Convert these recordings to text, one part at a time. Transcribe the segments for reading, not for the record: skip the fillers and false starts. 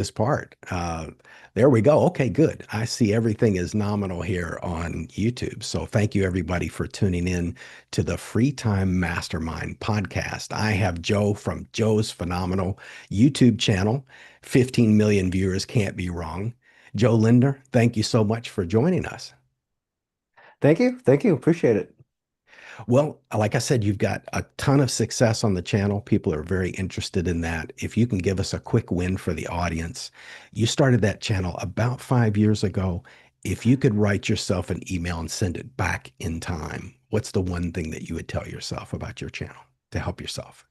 this part. There we go. Okay, good. I see everything is nominal here on YouTube. So thank you everybody for tuning in to the Free Time Mastermind podcast. I have Joe from Joe's Phenomenal YouTube channel. 15 million viewers can't be wrong. Joe Lindner, thank you so much for joining us. Thank you. Thank you. Appreciate it. Well, like I said, you've got a ton of success on the channel. People are very interested in that. If you can give us a quick win for the audience, you started that channel about 5 years ago. If you could write yourself an email and send it back in time, what's the one thing that you would tell yourself about your channel to help yourself?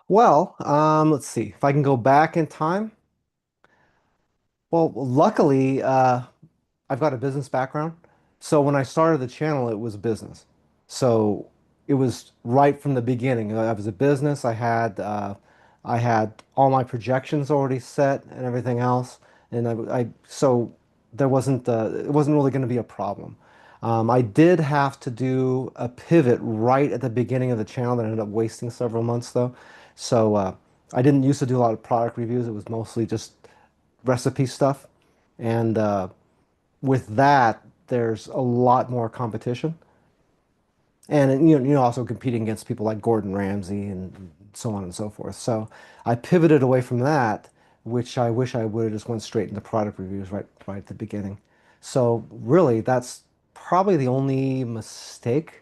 Well, let's see if I can go back in time. Well, luckily, I've got a business background. So when I started the channel, it was business. So it was right from the beginning. I was a business. I had all my projections already set and everything else. And so it wasn't really going to be a problem. I did have to do a pivot right at the beginning of the channel that ended up wasting several months though. So I didn't used to do a lot of product reviews. It was mostly just recipe stuff. And with that, there's a lot more competition. And also competing against people like Gordon Ramsay and so on and so forth. So I pivoted away from that, which I wish I would have just went straight into product reviews right at the beginning. So really, that's probably the only mistake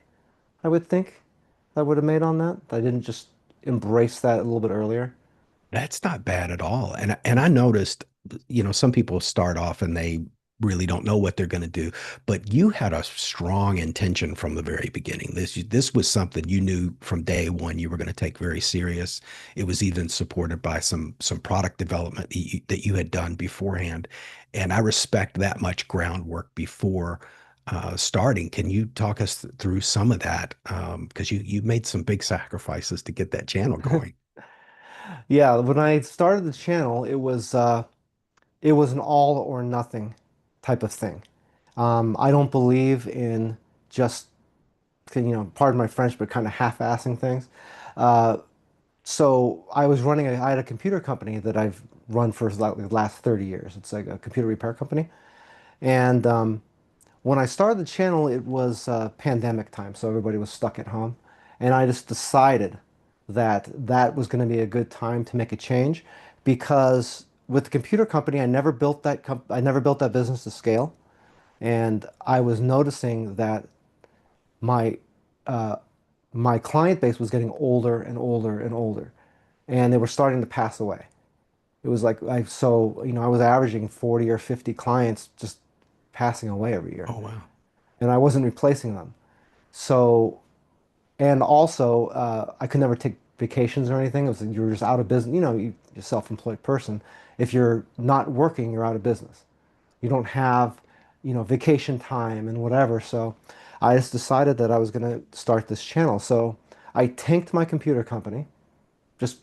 I would think I would have made on that. I didn't just embrace that a little bit earlier. That's not bad at all. And I noticed, some people start off and they really don't know what they're going to do, but you had a strong intention from the very beginning. This was something you knew from day one you were going to take very serious. It was even supported by some product development that you had done beforehand, and I respect that much groundwork before starting. Can you talk us through some of that? Because you made some big sacrifices to get that channel going. Yeah, when I started the channel, it was an all or nothing type of thing. I don't believe in just, pardon my French, but kind of half-assing things. Uh, so I had a computer company that I've run for like the last 30 years. It's like a computer repair company. And when I started the channel, it was pandemic time, so everybody was stuck at home. And I just decided that that was going to be a good time to make a change because with the computer company, I never built that business to scale. And I was noticing that my uh, my client base was getting older and older and older, and they were starting to pass away. It was like I was averaging 40 or 50 clients just passing away every year, Oh, wow. and I wasn't replacing them. So, and also, I could never take vacations or anything. It was you're just out of business. You're a self-employed person. If you're not working, you're out of business. You don't have, vacation time and whatever. So I just decided that I was going to start this channel. So I tanked my computer company, just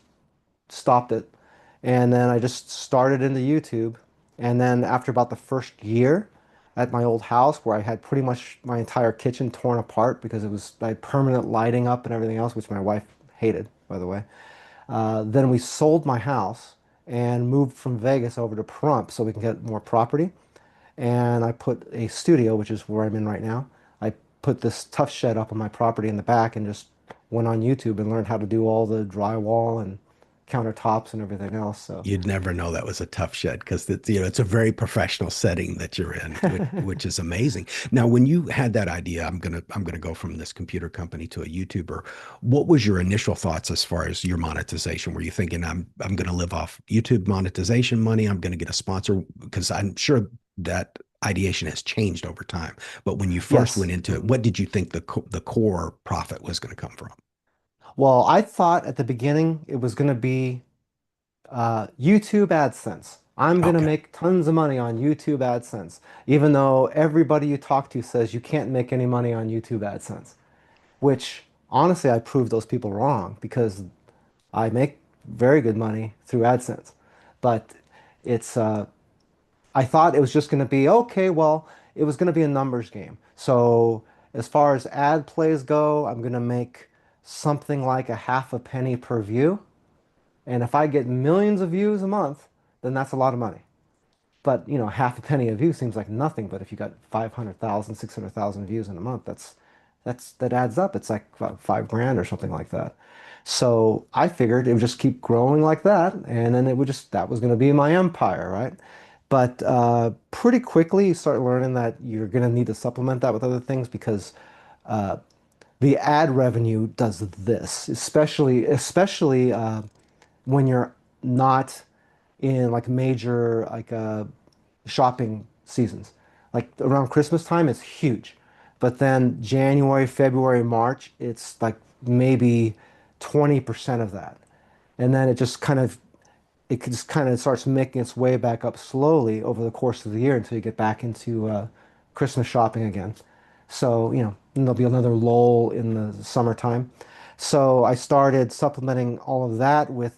stopped it. And then I just started into YouTube. And then after about the first year at my old house, where I had pretty much my entire kitchen torn apart because I had permanent lighting up and everything else, which my wife hated, by the way. Then we sold my house and moved from Vegas over to Pahrump so we can get more property. And I put a studio, which is where I'm in right now. I put this tough shed up on my property in the back and just went on YouTube and learned how to do all the drywall and countertops and everything else. So You'd never know that was a tough shed because it's a very professional setting that you're in, which is amazing. Now, when you had that idea, I'm gonna go from this computer company to a YouTuber. What was your initial thoughts as far as your monetization? Were you thinking I'm gonna live off YouTube monetization money? I'm gonna get a sponsor because I'm sure that ideation has changed over time. But when you first went yes. into it, Mhm. what did you think the core profit was going to come from? Well, I thought at the beginning it was going to be YouTube AdSense. I'm going to Okay. make tons of money on YouTube AdSense, even though everybody you talk to says you can't make any money on YouTube AdSense, which honestly, I proved those people wrong because I make very good money through AdSense. But it's I thought it was just going to be okay, well, it was going to be a numbers game. So as far as ad plays go, I'm going to make something like a half a penny per view. And if I get millions of views a month, then that's a lot of money. But, half a penny a view seems like nothing. But if you got 500,000, 600,000 views in a month, that adds up. It's like 5 grand or something like that. So I figured it would just keep growing like that, and then that was going to be my empire, right? But pretty quickly, you start learning that you're going to need to supplement that with other things because the ad revenue does this, especially when you're not in like major shopping seasons. Like around Christmas time, it's huge. But then January, February, March, it's like maybe 20% of that. And then it just kind of starts making its way back up slowly over the course of the year until you get back into Christmas shopping again. So, and there'll be another lull in the summertime. So I started supplementing all of that with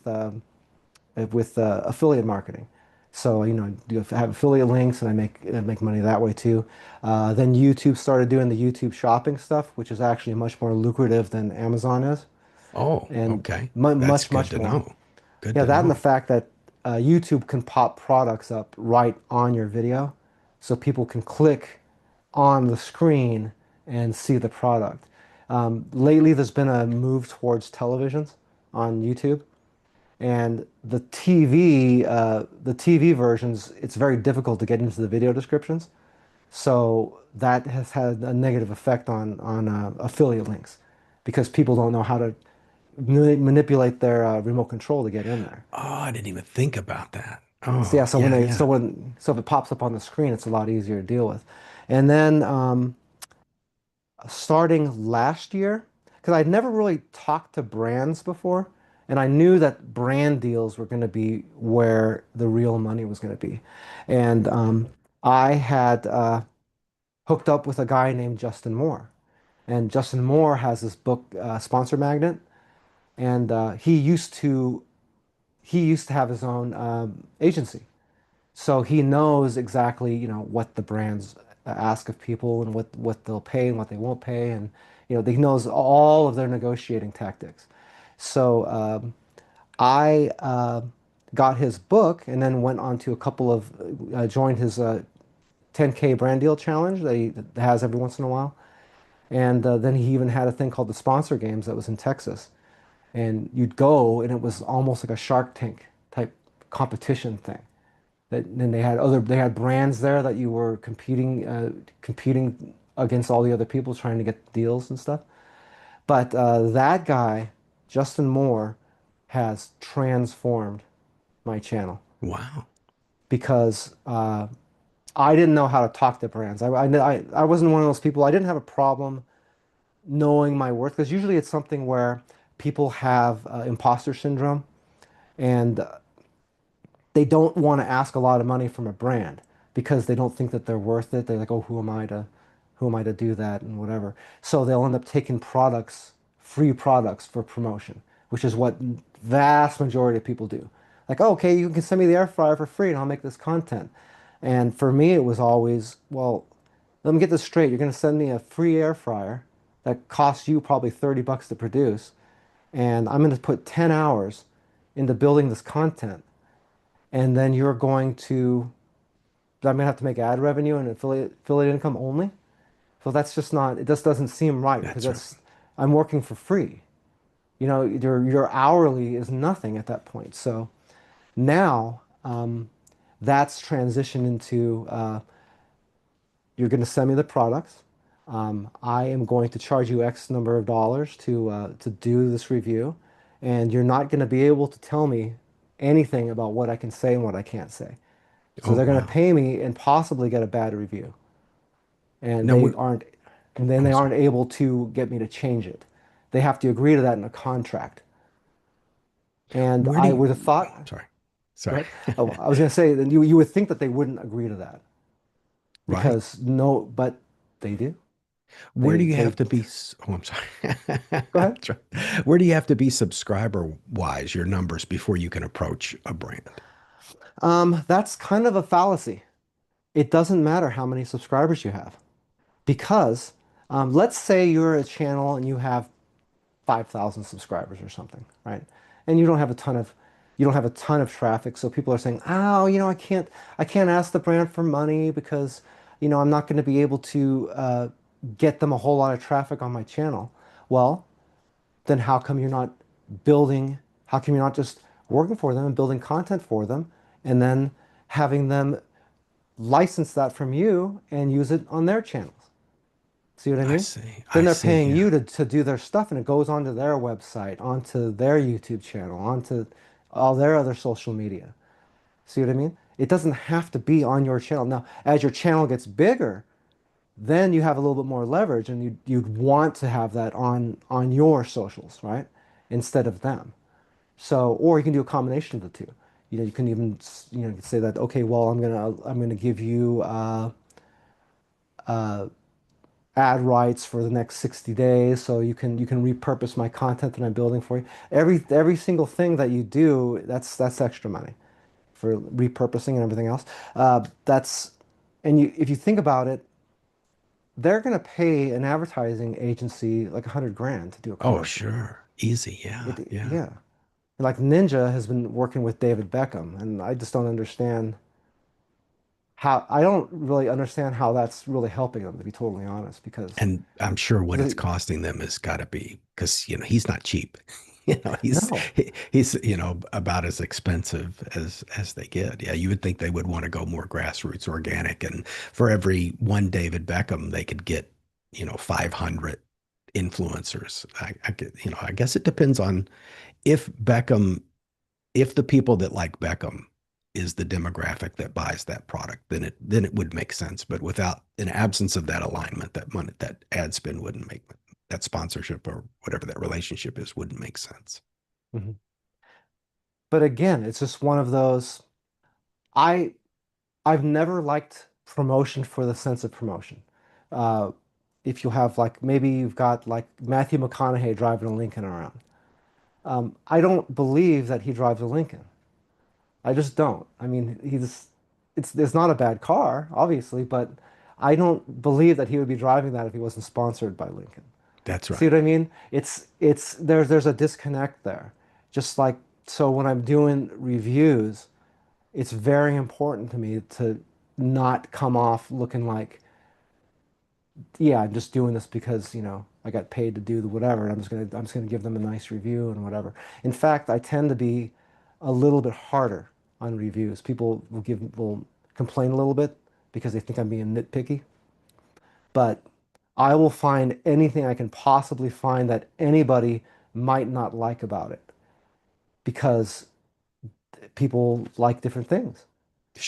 affiliate marketing. So, do have affiliate links and I make money that way too. Then YouTube started doing the YouTube shopping stuff, which is actually much more lucrative than Amazon is, Oh, and okay. That's much, good much to more. know. Good Yeah, to that and the know. fact that YouTube can pop products up right on your video, so people can click on the screen and see the product. Lately, there's been a move towards televisions on YouTube, and the TV versions, it's very difficult to get into the video descriptions. So that has had a negative effect on affiliate links because people don't know how to manipulate their remote control to get in there. Oh, I didn't even think about that. So yeah, Oh, so when yeah, they yeah. so if it pops up on the screen, it's a lot easier to deal with. And then starting last year, because I'd never really talked to brands before, and I knew that brand deals were going to be where the real money was going to be. And I had hooked up with a guy named Justin Moore. And Justin Moore has this book, Sponsor Magnet, and he used to have his own agency. So he knows exactly, what the brands ask of people and what they'll pay and what they won't pay, and he knows all of their negotiating tactics. So I got his book and then went on to a couple of joined his 10K brand deal challenge that he has every once in a while, and then he even had a thing called the Sponsor Games that was in Texas, and you'd go and it was almost like a Shark Tank type competition thing that then they had brands there that you were competing against all the other people trying to get deals and stuff. But that guy, Justin Moore, has transformed my channel Wow. because I didn't know how to talk to brands. I wasn't one of those people. I didn't have a problem knowing my worth because usually it's something where people have imposter syndrome and they don't want to ask a lot of money from a brand because they don't think that they're worth it. They're like, oh, who am I to do that and whatever. So they'll end up taking free products for promotion, which is what vast majority of people do. Like, oh, okay, you can send me the air fryer for free and I'll make this content. And for me, it was always, well, let me get this straight. You're going to send me a free air fryer that costs you probably 30 bucks to produce, and I'm going to put 10 hours into building this content and then I'm gonna have to make ad revenue and affiliate income only. So that's just not, it just doesn't seem right because That's right. I'm working for free. Your hourly is nothing at that point. So now that's transitioned into you're going to send me the products. I am going to charge you X number of dollars to do this review, and you're not going to be able to tell me anything about what I can say and what I can't say. So Oh, they're going to wow. pay me and possibly get a bad review, and Now, they aren't, and then they I'm aren't sorry. able to get me to change it. They have to agree to that in a contract. And Where do I you, would have oh, thought, I'm sorry. go Sorry. ahead. Oh, I was going to say that you would think that they wouldn't agree to that Right. because no, but they do. Where do They you they have to be? Oh, I'm sorry. Go ahead. That's right. Where do you have to be subscriber wise, your numbers, before you can approach a brand? That's kind of a fallacy. It doesn't matter how many subscribers you have because let's say you're a channel and you have 5,000 subscribers or something, right? And you don't have a ton of. you don't have a ton of traffic. So people are saying, oh, I can't ask the brand for money because, I'm not going to be able to get them a whole lot of traffic on my channel. Well, then how come you're not building, how come you're not just working for them and building content for them and then having them license that from you and use it on their channels? See what I I mean? see. Then I they're see. paying Yeah. you to do their stuff and it goes onto their website, onto their YouTube channel, onto all their other social media. See what I mean? It doesn't have to be on your channel. Now, as your channel gets bigger, then you have a little bit more leverage and you'd want to have that on your socials, right? Instead of them. So, or you can do a combination of the two. You can even, say that, okay, well, I'm gonna give you ad rights for the next 60 days, so you can repurpose my content that I'm building for you. Every single thing that you do, that's extra money for repurposing and everything else. That's and if you think about it, they're gonna pay an advertising agency like 100 grand to do a Oh, commercial. sure. Easy. Yeah. Yeah. Yeah. Like Ninja has been working with David Beckham, and I just don't understand how I don't really understand how that's really helping them, to be totally honest, because And I'm sure what it's the, costing them has got to be because, he's not cheap. He's no. he's about as expensive as they get. Yeah, you would think they would want to go more grassroots organic, and for every one David Beckham, they could get, 500 influencers. I guess it depends on if Beckham if the people that like Beckham is the demographic that buys that product, then it would make sense. But without an absence of that alignment, that money, that ad spend wouldn't make that sponsorship or whatever that relationship is wouldn't make sense. Mhm. But again, it's just one of those. I I've never liked promotion for the sense of promotion. Uh, if you have like maybe you've got like Matthew McConaughey driving a Lincoln around. I don't believe that he drives a Lincoln. I just don't. I mean, it's not a bad car, obviously, but I don't believe that he would be driving that if he wasn't sponsored by Lincoln. That's See right. what I mean? It's there's a disconnect there. Just like so when I'm doing reviews, it's very important to me to not come off looking like, yeah, I'm just doing this because, I got paid to do the whatever, and I'm just gonna give them a nice review and whatever. In fact, I tend to be a little bit harder on reviews. People will complain a little bit because they think I'm being nitpicky, but I will find anything I can possibly find that anybody might not like about it because people like different things.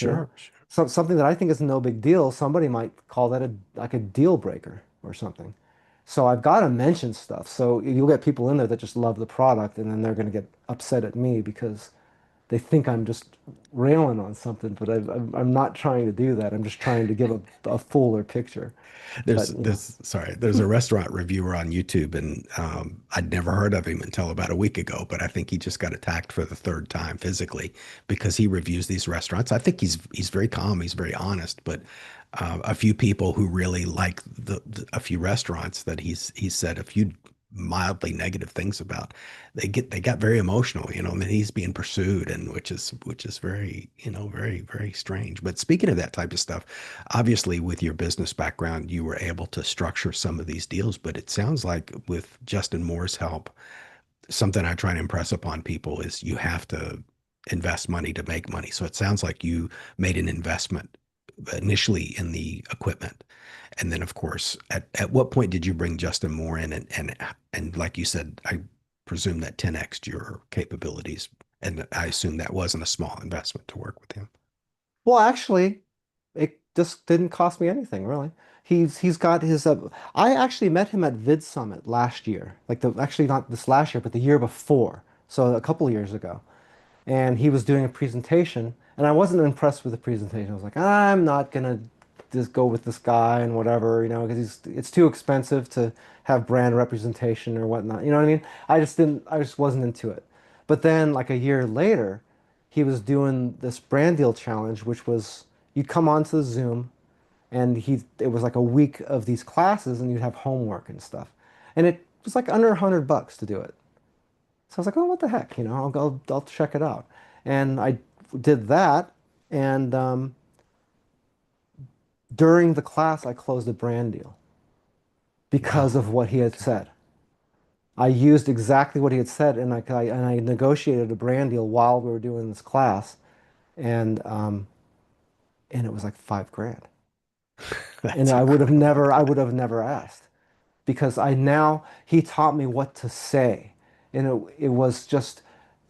You know, Sure, sure. something that I think is no big deal, somebody might call that a deal breaker or something. So I've got to mention stuff. So you'll get people in there that just love the product, and then they're going to get upset at me because they think I'm just railing on something, but I'm not trying to do that. I'm just trying to give a fuller picture. There's But this sorry, there's a restaurant reviewer on YouTube, and I'd never heard of him until about a week ago, but I think he just got attacked for the third time physically because he reviews these restaurants. I think he's very calm, he's very honest, but a few people who really like a few restaurants that he's said a few mildly negative things about, they got very emotional, I mean, he's being pursued, and which is very, very, very strange. But speaking of that type of stuff, obviously with your business background, you were able to structure some of these deals, but it sounds like with Justin Moore's help, something I try to impress upon people is you have to invest money to make money. So it sounds like you made an investment initially in the equipment. And then of course, at what point did you bring Justin Moore in, and like you said, I presume that 10x'd your capabilities. And I assume that wasn't a small investment to work with him. well, actually, it just didn't cost me anything really. He's got his. I actually met him at Vid Summit last year, like the actually not this last year, but the year before, so a couple of years ago. And he was doing a presentation, and I wasn't impressed with the presentation. I was like, I'm not gonna just go with this guy and whatever, because it's too expensive to have brand representation or whatnot. You know what I mean? I just wasn't into it. But then, like a year later, he was doing this brand deal challenge, which was you'd come onto the Zoom, and it was like a week of these classes, and you'd have homework and stuff, and it was like under $100 to do it. So I was like, oh, what the heck, I'll go, I'll check it out. And I did that, and during the class, I closed a brand deal because Wow. of what he had Okay. said. I used exactly what he had said, and I negotiated a brand deal while we were doing this class, and it was like 5 grand. And That's incredible. I would have never asked because he taught me what to say. And it was just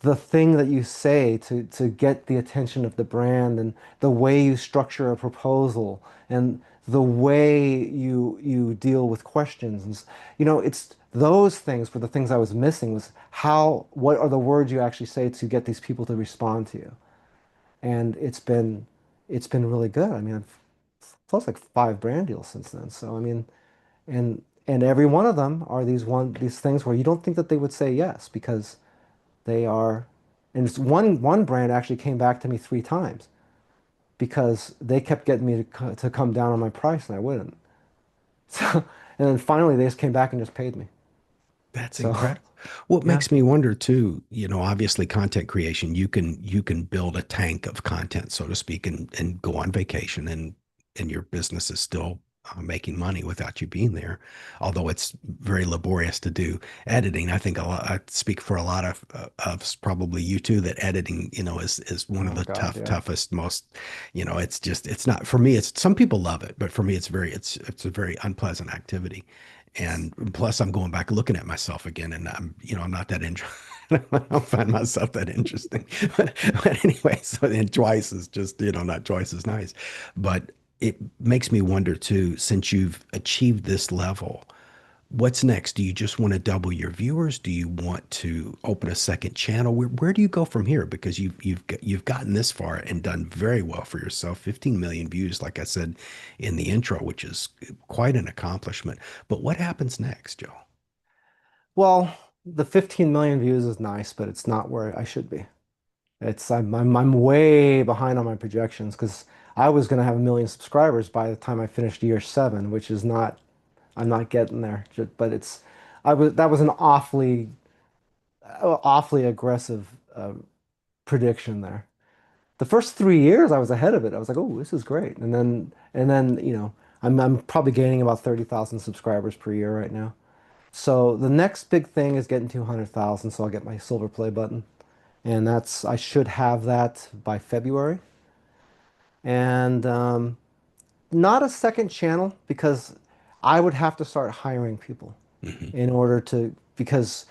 the thing that you say to get the attention of the brand and the way you structure a proposal and the way you deal with questions. It's those things were the things I was missing was what are the words you actually say to get these people to respond to you? And it's been really good. I mean, I've closed like 5 brand deals since then. So I mean, and every one of them are these things where you don't think that they would say yes because they are. And it's one brand actually came back to me 3 times because they kept getting me to come down on my price and I wouldn't. So and then finally they just came back and just paid me. That's So incredible. What yeah. makes me wonder too, obviously content creation, you can build a tank of content, so to speak, and go on vacation and your business is still making money without you being there. Although it's very laborious to do editing. I think I speak for a lot of probably you too, that editing, is one of Oh the God, yeah. toughest, most, it's not for me, it's some people love it, but for me it's a very unpleasant activity. And plus, I'm going back looking at myself again, and I'm not that interesting. I don't find myself that interesting. But anyway, so then twice is just, not twice as nice. But it makes me wonder too, since you've achieved this level, what's next? Do you just want to double your viewers? Do you want to open a second channel? Where do you go from here? Because you've gotten this far and done very well for yourself. 15 million views, like I said in the intro, which is quite an accomplishment. But what happens next, Joe? Well, the 15 million views is nice, but it's not where I should be. I'm way behind on my projections because I was gonna have 1 million subscribers by the time I finished year 7, which is not I'm not getting there. But I was that was an awfully aggressive prediction there. The first 3 years I was ahead of it. I was like, oh, this is great. And then I'm probably gaining about 30,000 subscribers per year right now. So the next big thing is getting to 100,000, so I'll get my silver play button. And I should have that by February. And not a second channel because I would have to start hiring people Hmm. in order because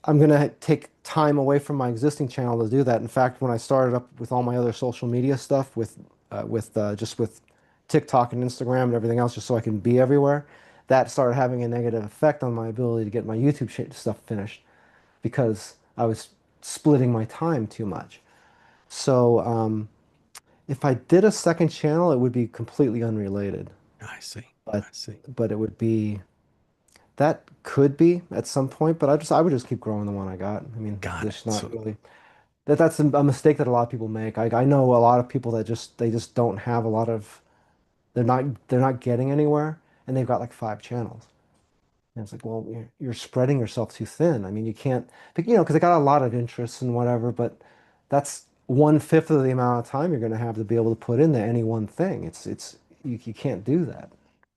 I'm gonna take time away from my existing channel to do that. In fact, when I started up with all my other social media stuff, with TikTok and Instagram and everything else, just so I can be everywhere, that started having a negative effect on my ability to get my YouTube stuff finished because I was splitting my time too much. So if I did a second channel, it would be completely unrelated, I see. but I see. but it would be that could be at some point, but I would just keep growing the one I got. I mean, Got there's it. not So really that's a mistake that a lot of people make. I know a lot of people that just don't have a lot of they're not getting anywhere and they've got like 5 channels. And it's like, well, you're spreading yourself too thin. I mean, you can't, because they got a lot of interests and whatever, but that's 1/5 of the amount of time you're going to have to be able to put into any one thing. You can't do that.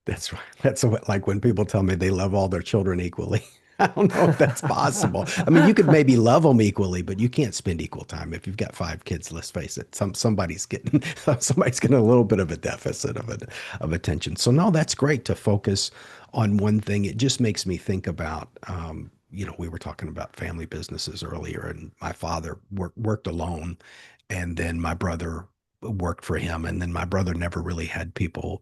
that's right. That's what, like when people tell me they love all their children equally. I don't know if that's possible. I mean, you could maybe love them equally, but you can't spend equal time. If you've got 5 kids, let's face it, somebody's getting somebody's getting a little bit of a deficit of attention. So no, that's great to focus on one thing. It just makes me think about, we were talking about family businesses earlier, and my father worked alone, and then my brother worked for him, and then my brother never really had people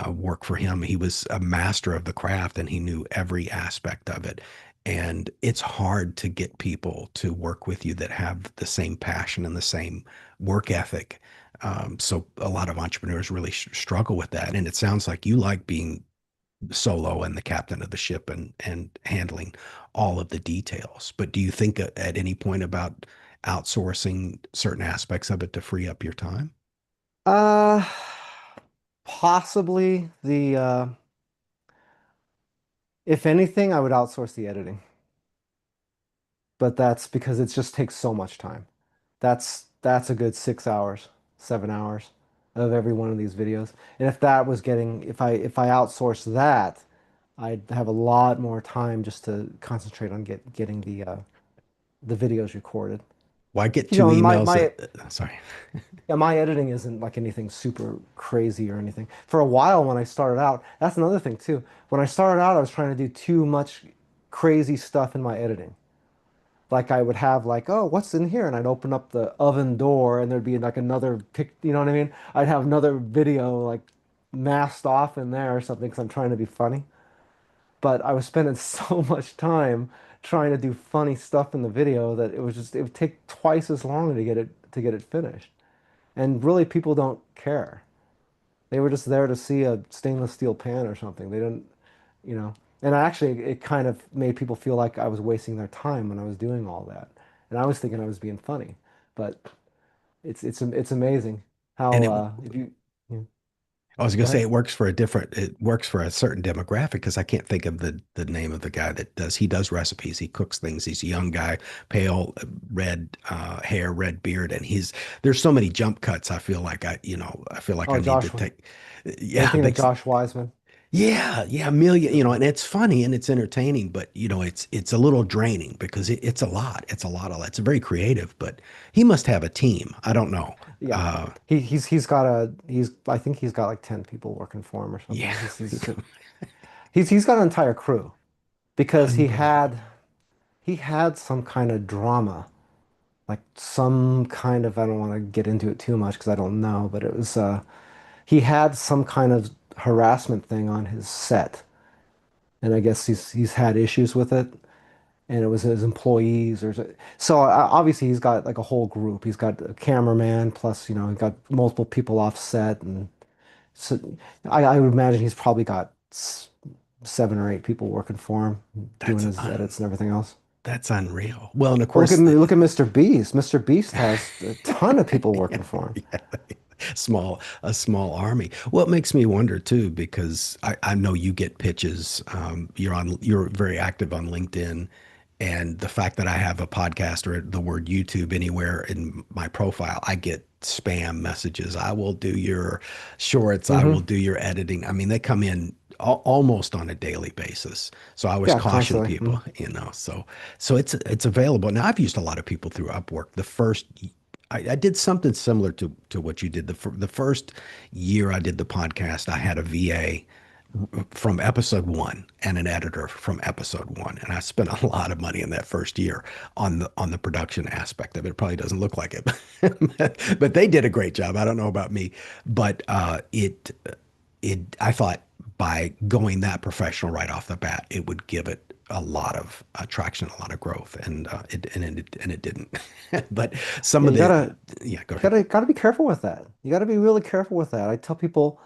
work for him. He was a master of the craft and he knew every aspect of it. And it's hard to get people to work with you that have the same passion and the same work ethic. So a lot of entrepreneurs really struggle with that. And it sounds like you like being solo and the captain of the ship and handling all of the details. But do you think at any point about outsourcing certain aspects of it to free up your time? Uh, Possibly if anything, I would outsource the editing. but that's because it just takes so much time. That's a good 6 hours, 7 hours of every one of these videos. And if that was getting, if I outsourced that, I'd have a lot more time just to concentrate on getting the videos recorded. Why get You two know, emails? Sorry. yeah, my editing isn't like anything super crazy or anything. For a while when I started out, that's another thing too. When I started out, I was trying to do too much crazy stuff in my editing. Like I would have like, oh, what's in here? And I'd open up the oven door and there'd be like another pic, you know what I mean? I'd have another video like masked off in there or something because I'm trying to be funny. But I was spending so much time trying to do funny stuff in the video that it would take twice as long to get it finished. And really people don't care. They were just there to see a stainless steel pan or something. They didn't, you know. And actually, it kind of made people feel like I was wasting their time when I was doing all that. And I was thinking I was being funny, but it's amazing And how it if you yeah, I was going go to say ahead. it works for a certain demographic because I can't think of the name of the guy that he does recipes. He cooks things. He's a young guy, pale, red hair, red beard, and there's so many jump cuts. I feel like I Oh, need to Josh, take, are you yeah, thinking of big, Josh Wiseman? yeah, a million, and it's funny and it's entertaining, but it's a little draining because it's a lot. It's very creative, but he must have a team. I don't know. Yeah, Uh, he's I think he's got like 10 people working for him or yeah, something. He's got an entire crew because unbelievable. he had some kind of drama, like some kind of, I don't want to get into it too much because I don't know, but it was he had some kind of harassment thing on his set, and I guess he's had issues with it, and it was his employees so obviously he's got like a whole group. He's got a cameraman plus he's got multiple people off set, and so I would imagine he's probably got 7 or 8 people working for him doing That's his un edits and everything else. That's unreal. Well, and of Well, course, look at Mr. Beast. Mr. Beast has a ton of people yeah, working for him. yeah, a small army. Well, it makes me wonder too, because I know you get pitches. You're very active on LinkedIn, and the fact that I have a podcast or the word YouTube anywhere in my profile, I get spam messages. I will do your shorts. I will Hmm. do your editing. I mean, they come in almost on a daily basis. So I always Yeah, caution constantly. people, so it's available. Now I've used a lot of people through Upwork. I did something similar to what you did. The first year I did the podcast, I had a VA from episode one and an editor from episode one, and I spent a lot of money in that first year on the production aspect of it. It probably doesn't look like it, but they did a great job. I don't know about me, but it I thought by going that professional right off the bat, it would give it a lot of traction, a lot of growth, and it didn't. But some Yeah, of yeah, go ahead. gotta be careful with that. You gotta be really careful with that. I tell people,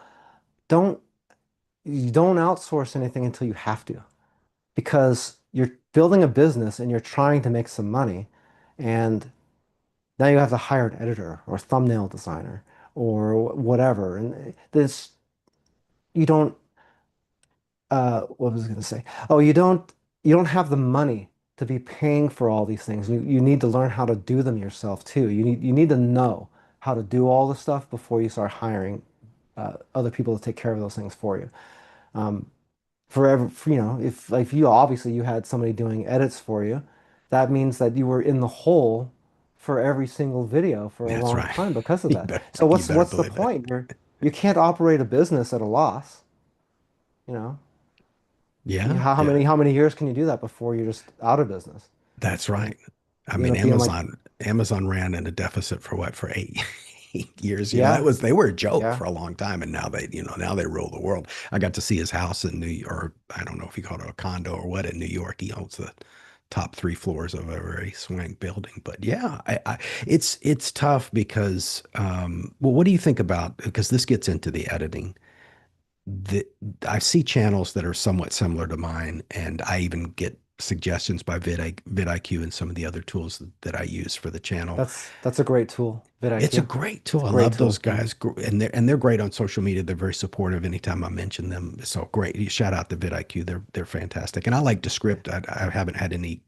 don't you don't outsource anything until you have to, because you're building a business and you're trying to make some money, and now you have to hire an editor or thumbnail designer or whatever. And this you don't what was I going to say? Oh, you don't have the money to be paying for all these things. You need to learn how to do them yourself too. You need to know how to do all the stuff before you start hiring other people to take care of those things for you. If like you obviously you had somebody doing edits for you, that means that you were in the hole for every single video for a That's long right. time because of that. So You better what's the believe that. point? You can't operate a business at a loss, you know. Yeah, yeah. How many years can you do that before you're just out of business? That's You know, right. I you end mean, up being like, Amazon ran in a deficit for what, for 8 years. yeah, They were a joke yeah, for a long time, and now they rule the world. I got to see his house in New York, or I don't know if he called it a condo or what in New York. He owns the top 3 floors of a very swing building. But yeah, it's tough because well, what do you think about, because this gets into the editing? the I see channels that are somewhat similar to mine, and I even get suggestions by vidIQ and some of the other tools that I use for the channel. That's a great tool, It's a vidIQ. great It's tool. a I great love those tool. guys, and they're great on social media. They're very supportive anytime I mention them. So great. Shout out to vidIQ. They're fantastic. And I like Descript. I haven't had any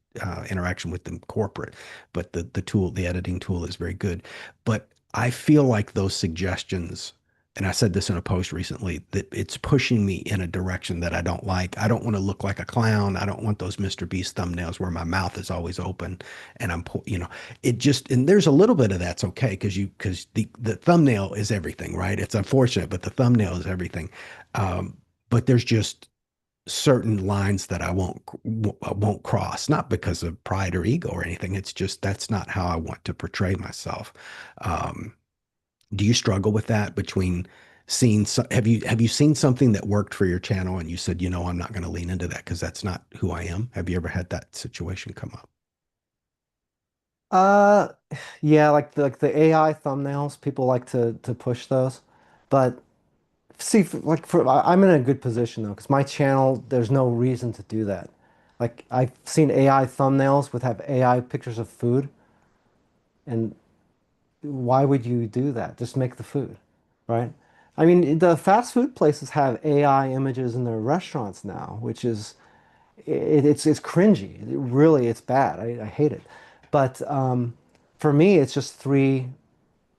interaction with them corporate, but the editing tool is very good. But I feel like those suggestions, and I said this in a post recently, that it's pushing me in a direction that I don't like. I don't want to look like a clown. I don't want those Mr. Beast thumbnails where my mouth is always open and it just, and there's a little bit of that's okay because the thumbnail is everything, right? It's unfortunate, but the thumbnail is everything. But there's just certain lines that I won't cross, not because of pride or ego or anything. It's just that's not how I want to portray myself. Um, do you struggle with that between have you seen something that worked for your channel and you said, I'm not going to lean into that because that's not who I am? Have you ever had that situation come up? Uh, yeah, like the AI thumbnails, people like to push those, but see, I'm in a good position though, because my channel, there's no reason to do that. Like I've seen AI thumbnails with have AI pictures of food, and why would you do that? Just make the food, right? I mean, the fast food places have AI images in their restaurants now, which is it's cringy. It's bad. I hate it. But for me, it's just three.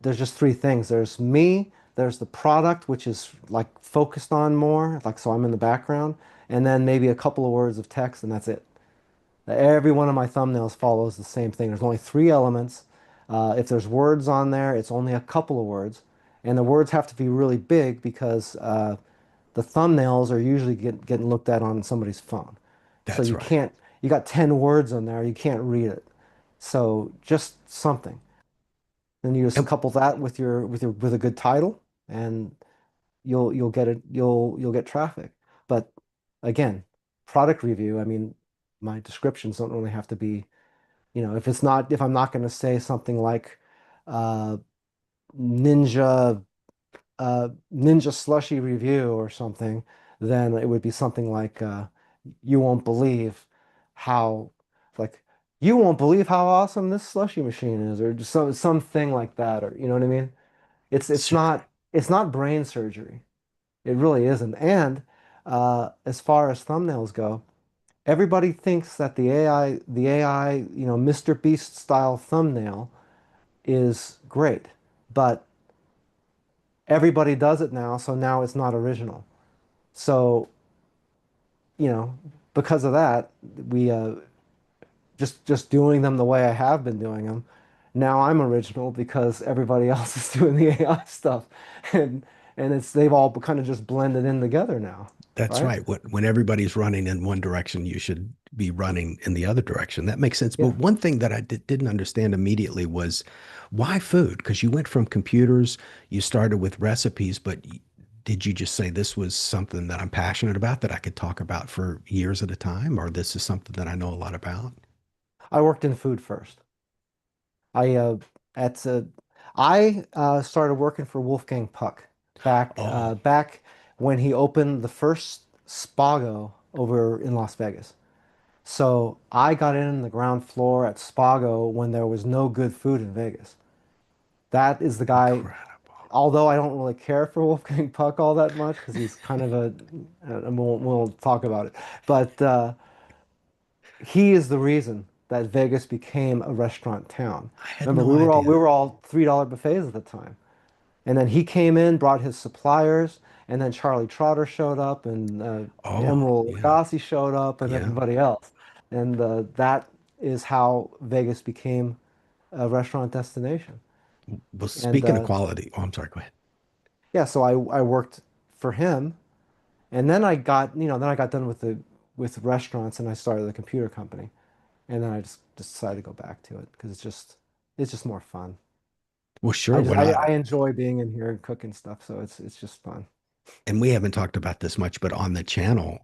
There's just three things. There's me. There's the product, which is like focused on more, like so I'm in the background, and then maybe a couple of words of text, and that's it. Every one of my thumbnails follows the same thing. There's only three elements. If there's words on there, it's only a couple of words, and the words have to be really big because the thumbnails are usually getting looked at on somebody's phone. So That's you right. can't, you got 10 words on there, you can't read it. So just something. Then you just And couple that with with a good title and you'll get it, you'll get traffic. But again, product review, I mean, my descriptions don't really have to be, if I'm not going to say something like uh ninja ninja slushy review or something, then it would be something like you won't believe how like you won't believe how awesome this slushy machine is, or just something like that, or you know what I mean? It's not brain surgery. It really isn't. And as far as thumbnails go, everybody thinks that Mr. Beast style thumbnail is great, but everybody does it now, so now it's not original. So, you know, because of that, we just doing them the way I have been doing them. Now I'm original because everybody else is doing the AI stuff, and it's they've all kind of just blended in together now, that's right? right. When everybody's running in one direction, you should be running in the other direction. That makes sense. But Yeah. one thing that I didn't understand immediately was why food? Because you went from computers, you started with recipes, but did you just say this was something that I'm passionate about that I could talk about for years at a time, or this is something that I know a lot about? I worked in food first. I at I started working for Wolfgang Puck Oh, back when he opened the first Spago over in Las Vegas. So I got in the ground floor at Spago when there was no good food in Vegas. That is the guy. incredible. Although I don't really care for Wolfgang Puck all that much because he's kind of we'll talk about it, but he is the reason that Vegas became a restaurant town. I had Remember, no we idea. were all $3 buffets at the time. And then he came in, brought his suppliers, and then Charlie Trotter showed up, and Oh, Emeril yeah, Lagasse showed up, and yeah. everybody else. And that is how Vegas became a restaurant destination. Well, And speaking of quality, oh, I'm sorry, go ahead. yeah, so I worked for him, and then then I got done with the with restaurants, and I started a computer company, and then I just decided to go back to it because it's just more fun. Well, sure. When I enjoy being in here and cooking stuff, so it's just fun. and we haven't talked about this much, but on the channel,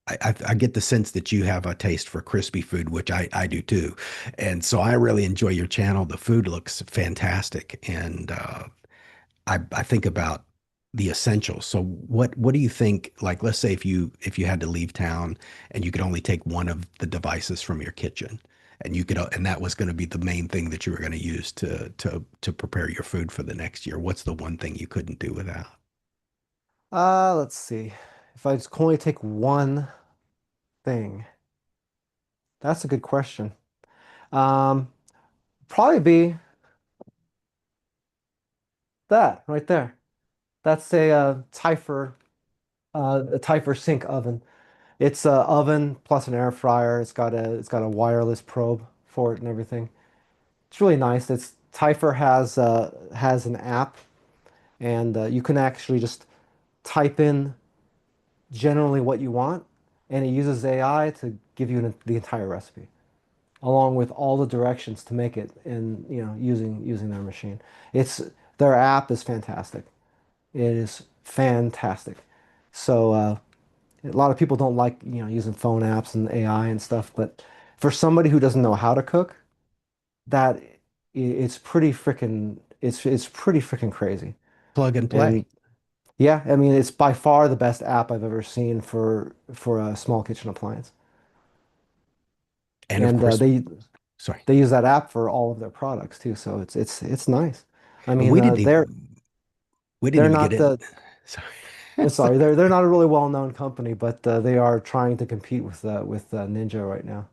I get the sense that you have a taste for crispy food, which I do too. And so I really enjoy your channel. The food looks fantastic. And I think about the essentials. So what do you think, like let's say if you had to leave town and you could only take one of the devices from your kitchen and you could and that was going to be the main thing that you were going to use to prepare your food for the next year. What's the one thing you couldn't do without? Let's see. If I just only take one thing, that's a good question. Um, Probably be that right there. That's a Typher sink oven. It's a oven plus an air fryer. It's got a wireless probe for it and everything. It's really nice. It's Typher has an app, and you can actually just type in generally what you want, and it uses AI to give you the entire recipe, along with all the directions to make it in, using their machine. It's Their app is fantastic. It is fantastic. So a lot of people don't like, using phone apps and AI and stuff, but for somebody who doesn't know how to cook, it's pretty freaking crazy. Plug and play. And yeah, I mean, it's by far the best app I've ever seen for a small kitchen appliance. And of And course, sorry. they use that app for all of their products too, so it's nice. I And mean, we didn't they're even get not in. the Sorry. sorry, they're not a really well-known company, but they are trying to compete with Ninja right now.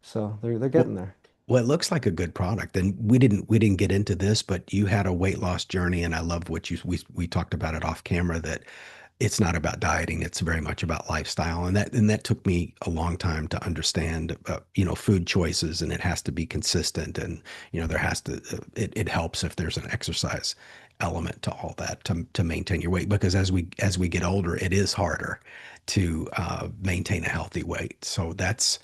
So they're Well, getting there. well, it looks like a good product, and we didn't get into this, but you had a weight loss journey, and I love what we talked about it off camera that it's not about dieting; it's very much about lifestyle, and that took me a long time to understand, food choices, and it has to be consistent, and there has to it helps if there's an exercise element to all that to maintain your weight because as we get older, it is harder to maintain a healthy weight. So that's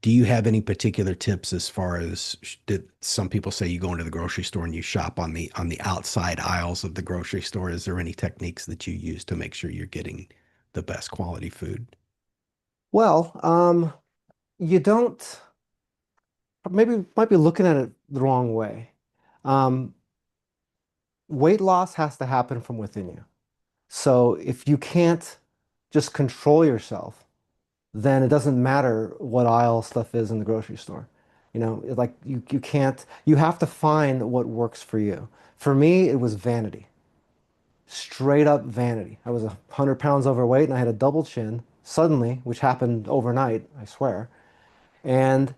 do you have any particular tips as far as did some people say you go into the grocery store and you shop on the outside aisles of the grocery store? Is there any techniques that you use to make sure you're getting the best quality food? Well, you don't maybe might be looking at it the wrong way. Um, Weight loss has to happen from within you. So if you can't just control yourself, then it doesn't matter what aisle stuff is in the grocery store. Like you can't, you have to find what works for you. For me, it was vanity, straight up vanity. I was 100 pounds overweight and I had a double chin suddenly, which happened overnight, I swear. And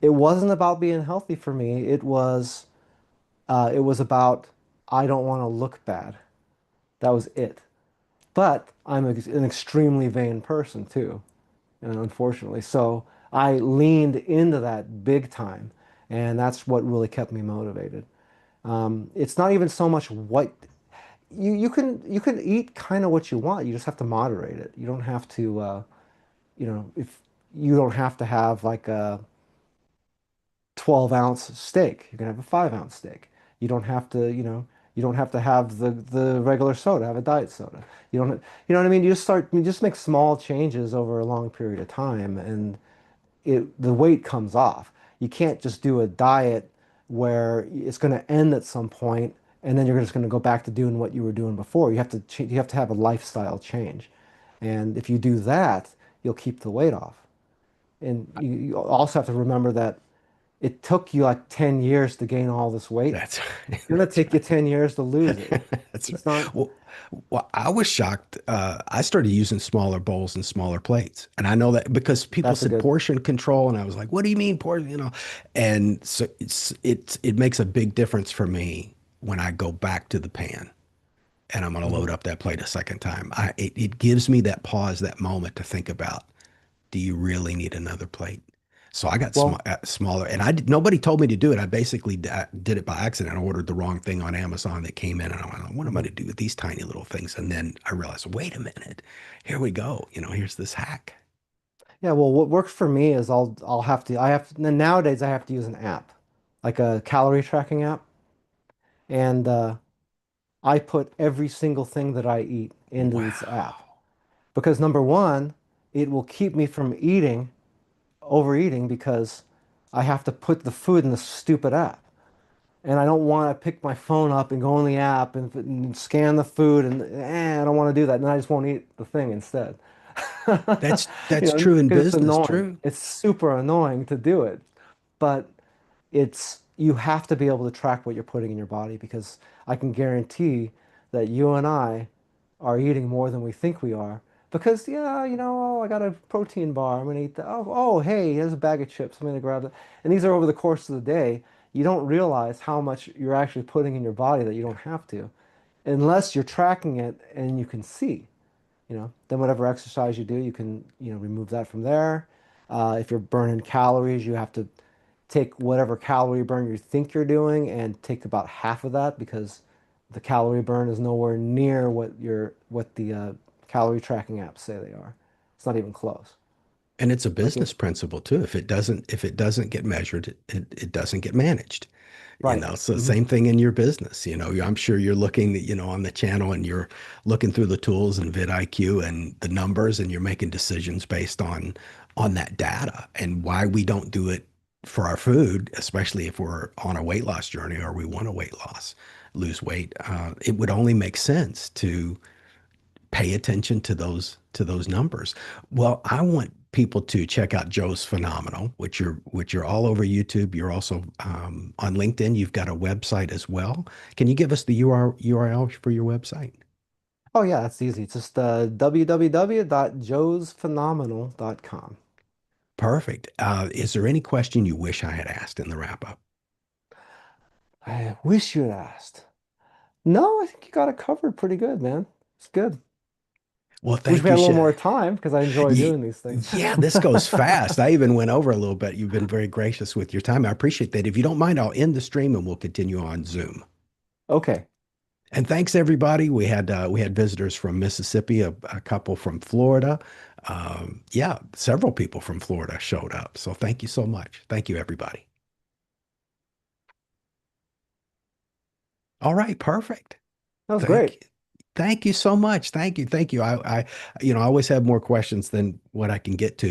it wasn't about being healthy for me. It was about, I don't want to look bad. That was it. But an extremely vain person too, unfortunately. So I leaned into that big time, and that's what really kept me motivated. It's not even so much what you can eat kind of what you want. You just have to moderate it. You don't have to, if you don't have to have like a 12-ounce steak. You can have a 5-ounce steak. You don't have to, you don't have to have the regular soda, have a diet soda. You know what I mean? You just make small changes over a long period of time and the weight comes off. You can't just do a diet where it's going to end at some point and then you're just going to go back to doing what you were doing before. You have to have a lifestyle change. And if you do that, you'll keep the weight off. And you also have to remember that it took you like 10 years to gain all this weight. That's It's gonna that's take you 10 years to lose it. right. That's It's right. not, Well, I was shocked. I started using smaller bowls and smaller plates, and I know that because people that's a said good, portion control, and I was like, "What do you mean portion?" And so it makes a big difference for me when I go back to the pan and I'm going to mhm. load up that plate a second time. It gives me that pause, that moment to think about, do you really need another plate? So I got Well, smaller, and nobody told me to do it. I basically did it by accident. I ordered the wrong thing on Amazon that came in, and I went, "What am I mhm. to do with these tiny little things?" And then I realized, wait a minute, here we go. Here's this hack. Yeah, well, what works for me is nowadays I have to use an app, like a calorie tracking app, and I put every single thing that I eat into this app Wow, because number one, it will keep me from overeating because I have to put the food in the stupid app. and I don't want to pick my phone up and go in the app and scan the food and I don't want to do that. And I just won't eat the thing instead. That's true in Because it's business, annoying. true. It's super annoying to do it. But you have to be able to track what you're putting in your body because I can guarantee that you and I are eating more than we think we are. Because yeah, oh, I got a protein bar. I'm gonna eat that. Oh, hey, here's a bag of chips. I'm gonna grab that. And these are over the course of the day. You don't realize how much you're actually putting in your body that you don't have to, unless you're tracking it and you can see. Then whatever exercise you do, you can, remove that from there. If you're burning calories, you have to take whatever calorie burn you think you're doing and take about half of that because the calorie burn is nowhere near what the calorie tracking apps say they are. It's not even close. And it's a Like it, business principle too. If it doesn't get measured, it doesn't get managed. right. So Hmm. same thing in your business. I'm sure you're looking, on the channel and you're looking through the tools and vidIQ and the numbers and you're making decisions based on that data and why we don't do it for our food, especially if we're on a weight loss journey or we want to lose weight. It would only make sense to pay attention to those numbers. Well, I want people to check out Joe's Phenomenal, which you're all over YouTube. You're also on LinkedIn. You've got a website as well. Can you give us the URL for your website? Oh yeah, that's easy. It's just www.joesphenomenal.com. Perfect. Is there any question you wish I had asked in the wrap up? I wish you had asked. No, I think you got it covered pretty good, man. It's good. Well, Wish thank we you, had a little Chef. more time because I enjoy Ye- doing these things. Yeah, this goes fast. I even went over a little bit. You've been very gracious with your time. I appreciate that. If you don't mind, I'll end the stream and we'll continue on Zoom. Okay. And thanks everybody. We had visitors from Mississippi, a couple from Florida. Yeah, several people from Florida showed up. So thank you so much. Thank you, everybody. All right, perfect. That was Thank great. you. Thank you so much. Thank you. Thank you. I always have more questions than what I can get to.